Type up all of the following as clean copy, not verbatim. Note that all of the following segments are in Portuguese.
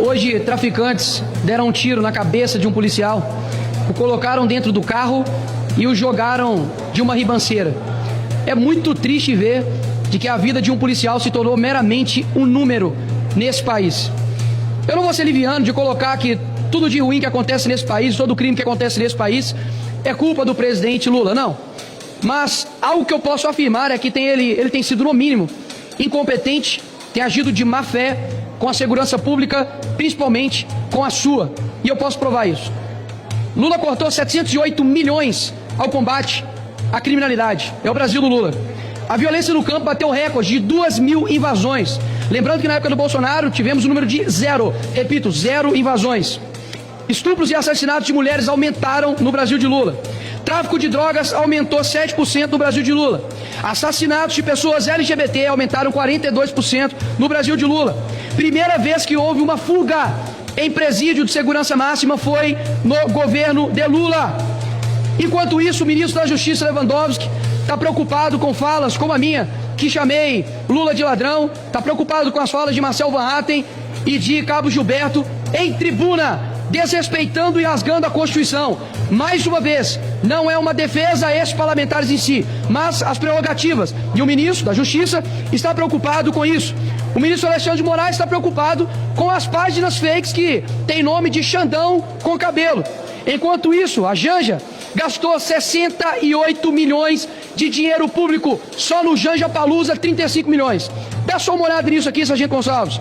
Hoje, traficantes deram um tiro na cabeça de um policial, o colocaram dentro do carro e o jogaram de uma ribanceira. É muito triste ver de que a vida de um policial se tornou meramente um número nesse país. Eu não vou ser liviano de colocar que tudo de ruim que acontece nesse país, todo crime que acontece nesse país, é culpa do presidente Lula, não. Mas algo que eu posso afirmar é que ele tem sido, no mínimo, incompetente, tem agido de má fé com a segurança pública, principalmente com a sua. E eu posso provar isso. Lula cortou 708 milhões ao combate à criminalidade. É o Brasil do Lula. A violência no campo bateu recorde de 2.000 invasões. Lembrando que na época do Bolsonaro tivemos um número de 0, repito, 0 invasões. Estupros e assassinatos de mulheres aumentaram no Brasil de Lula. Tráfico de drogas aumentou 7% no Brasil de Lula. Assassinatos de pessoas LGBT aumentaram 42% no Brasil de Lula. Primeira vez que houve uma fuga em presídio de segurança máxima foi no governo de Lula. Enquanto isso, o ministro da Justiça, Lewandowski, está preocupado com falas como a minha, que chamei Lula de ladrão, está preocupado com as falas de Marcel Van Hatten e de Cabo Gilberto em tribuna, desrespeitando e rasgando a Constituição. Mais uma vez, não é uma defesa a esses parlamentares em si, mas as prerrogativas. E o ministro da Justiça está preocupado com isso. O ministro Alexandre de Moraes está preocupado com as páginas fakes que tem nome de Xandão com cabelo. Enquanto isso, a Janja gastou 68 milhões de dinheiro público, só no Janja Palusa 35 milhões. Dá só uma olhada nisso aqui, Sargento Gonçalves.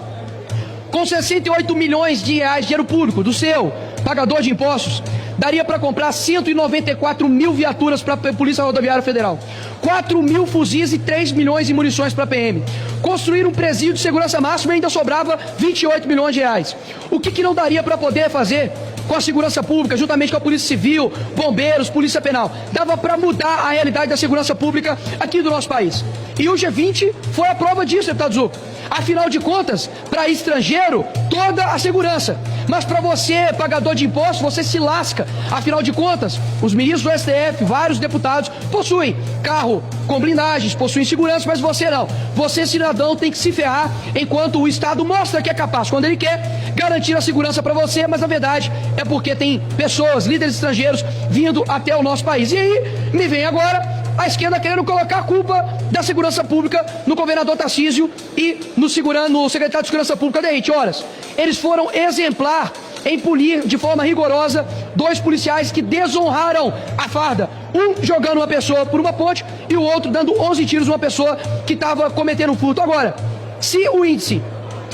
Com 68 milhões de reais de dinheiro público, do seu pagador de impostos, daria para comprar 194 mil viaturas para a Polícia Rodoviária Federal, 4 mil fuzis e 3 milhões de munições para a PM. Construir um presídio de segurança máxima e ainda sobrava 28 milhões de reais. O que não daria para poder fazer com a segurança pública, juntamente com a Polícia Civil, bombeiros, Polícia Penal? Dava para mudar a realidade da segurança pública aqui do nosso país. E o G20 foi a prova disso, deputado Zucco. Afinal de contas, para estrangeiro, toda a segurança. Mas para você, pagador de impostos, você se lasca. Afinal de contas, os ministros do STF, vários deputados, possuem carro com blindagens, possuem segurança, mas você não. Você, cidadão, tem que se ferrar enquanto o Estado mostra que é capaz, quando ele quer, garantir a segurança para você, mas na verdade é porque tem pessoas, líderes estrangeiros, vindo até o nosso país. E aí, me vem agora a esquerda querendo colocar a culpa da segurança pública no governador Tarcísio e no secretário de Segurança Pública, Derrite. Olha, eles foram exemplar em punir de forma rigorosa 2 policiais que desonraram a farda. Um jogando uma pessoa por uma ponte e o outro dando 11 tiros numa pessoa que estava cometendo um furto. Agora, se o índice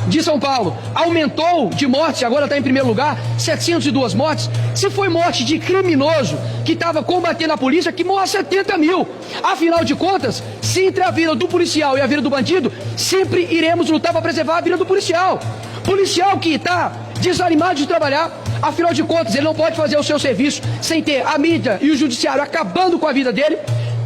de São Paulo aumentou de mortes, agora está em primeiro lugar, 702 mortes. Se foi morte de criminoso que estava combatendo a polícia, que morra 70 mil. Afinal de contas, se entre a vida do policial e a vida do bandido, sempre iremos lutar para preservar a vida do policial. Policial que está desanimado de trabalhar, afinal de contas, ele não pode fazer o seu serviço sem ter a mídia e o judiciário acabando com a vida dele.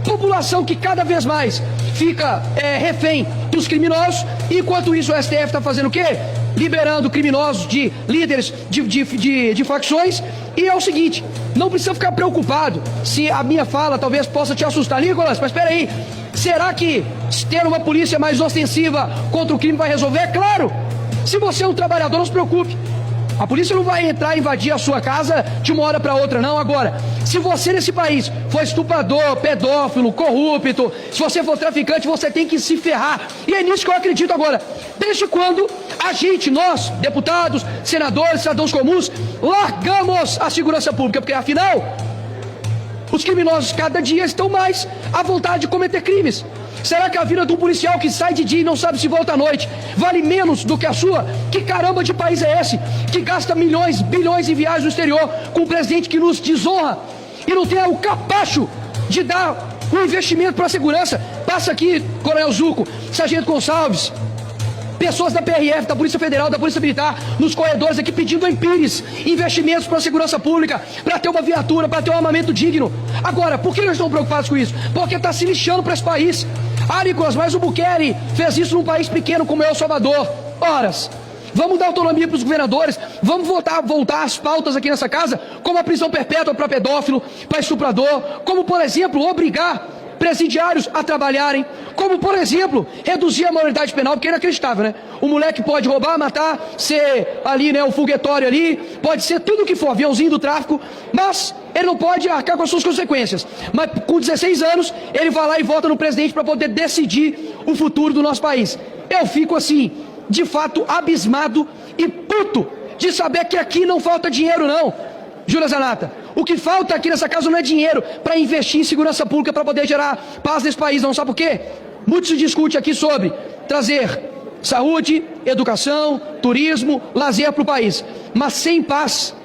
População que cada vez mais fica refém dos criminosos, enquanto isso o STF está fazendo o quê? Liberando criminosos de líderes de facções. E é o seguinte, não precisa ficar preocupado se a minha fala talvez possa te assustar, Nicolas, mas espera aí, será que ter uma polícia mais ostensiva contra o crime vai resolver? Claro! Se você é um trabalhador, não se preocupe. A polícia não vai entrar e invadir a sua casa de uma hora para outra, não. Agora, se você nesse país for estuprador, pedófilo, corrupto, se você for traficante, você tem que se ferrar. E é nisso que eu acredito agora. Desde quando a gente, nós, deputados, senadores, cidadãos comuns, largamos a segurança pública? Porque, afinal, os criminosos cada dia estão mais à vontade de cometer crimes. Será que a vida de um policial que sai de dia e não sabe se volta à noite vale menos do que a sua? Que caramba de país é esse? Que gasta milhões, bilhões em viagens no exterior com um presidente que nos desonra e não tem o capacho de dar um investimento para a segurança? Passa aqui, Coronel Zucco, Sargento Gonçalves, pessoas da PRF, da Polícia Federal, da Polícia Militar, nos corredores aqui pedindo em Pires investimentos para a segurança pública, para ter uma viatura, para ter um armamento digno. Agora, por que eles estão preocupados com isso? Porque está se lixando para esse país. Ah, Nicolas, mas o Bukele fez isso num país pequeno como é El Salvador. Horas. Vamos dar autonomia para os governadores, vamos voltar às pautas aqui nessa casa, como a prisão perpétua para pedófilo, para estuprador, como, por exemplo, obrigar presidiários a trabalharem, como, por exemplo, reduzir a maioridade penal, porque é inacreditável, né? O moleque pode roubar, matar, ser ali, né, o foguetório ali, pode ser tudo o que for, aviãozinho do tráfico, mas ele não pode arcar com as suas consequências. Mas com 16 anos, ele vai lá e vota no presidente para poder decidir o futuro do nosso país. Eu fico assim, de fato, abismado e puto de saber que aqui não falta dinheiro, não. Júlia Zanata, o que falta aqui nessa casa não é dinheiro para investir em segurança pública para poder gerar paz nesse país, não. Sabe por quê? Muito se discute aqui sobre trazer saúde, educação, turismo, lazer para o país, mas sem paz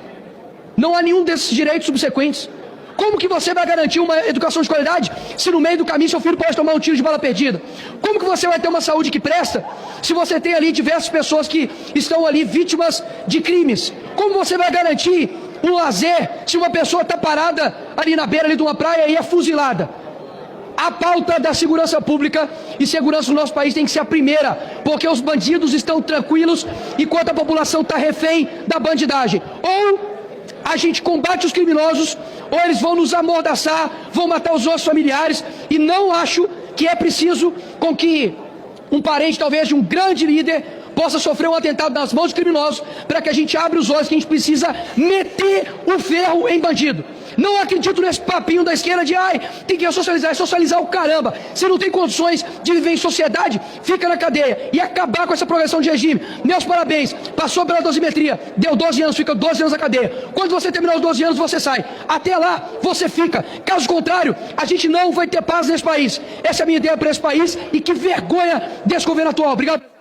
não há nenhum desses direitos subsequentes. Como que você vai garantir uma educação de qualidade se no meio do caminho seu filho pode tomar um tiro de bala perdida? Como que você vai ter uma saúde que presta se você tem ali diversas pessoas que estão ali vítimas de crimes? Como você vai garantir um lazer se uma pessoa está parada ali na beira ali de uma praia e é fuzilada? A pauta da segurança pública e segurança no nosso país tem que ser a primeira, porque os bandidos estão tranquilos enquanto a população está refém da bandidagem. Ou a gente combate os criminosos, ou eles vão nos amordaçar, vão matar os nossos familiares, e não acho que é preciso com que um parente, talvez, de um grande líder, possa sofrer um atentado nas mãos de criminosos, para que a gente abra os olhos que a gente precisa meter o ferro em bandido. Não acredito nesse papinho da esquerda de tem que socializar, é socializar o caramba. Se não tem condições de viver em sociedade, fica na cadeia e acabar com essa progressão de regime. Meus parabéns, passou pela dosimetria, deu 12 anos, fica 12 anos na cadeia. Quando você terminar os 12 anos, você sai. Até lá, você fica. Caso contrário, a gente não vai ter paz nesse país. Essa é a minha ideia para esse país e que vergonha desse governo atual. Obrigado.